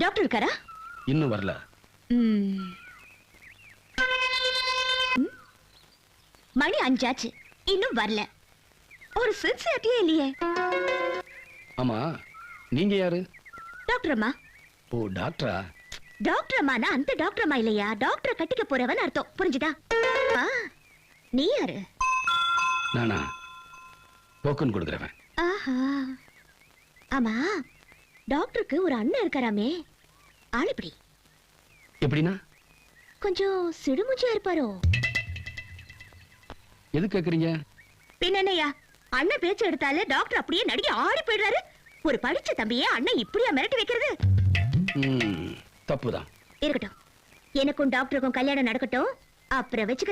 Doctor இருக்காரா? இன்னும் வரல. மணி 5 ஆச்சு, இன்னும் வரல. ஒரு சின்சியரிட்டியே இல்லையே. ஆமா, நீங்க யாரு? டாக்டர் அம்மா. ஓ, டாக்டரா? டாக்டர் அம்மானா அந்த டாக்டர் அம்மா இல்லையா, டாக்டர் கட்டிக்க போறவன் அர்த்தம். புரிஞ்சுதா? நீ யாரு? நானா? டோக்கன் கொடுக்குறவன். ஆஹா. ஆமா, டாக்டருக்கு ஒரு அண்ணன் இருக்காராமே, ஆள் எப்படி? எப்படின்னா? கொஞ்சம் சிடுமுச்சியா இருப்பாரோ? எது கேக்குறீங்க? பின்னயா, அண்ணன் பேச்சு எடுத்தாலே டாக்டர் அப்படியே நடிகை ஆடி போயிடுறாரு. ஒரு படிச்ச தம்பியே அண்ணன் இப்படியா மிரட்டி வைக்கிறது? தப்புதான். இருக்கட்டும், எனக்கும் டாக்டருக்கும் கல்யாணம் நடக்கட்டும், அப்புறம் வச்சுக்க.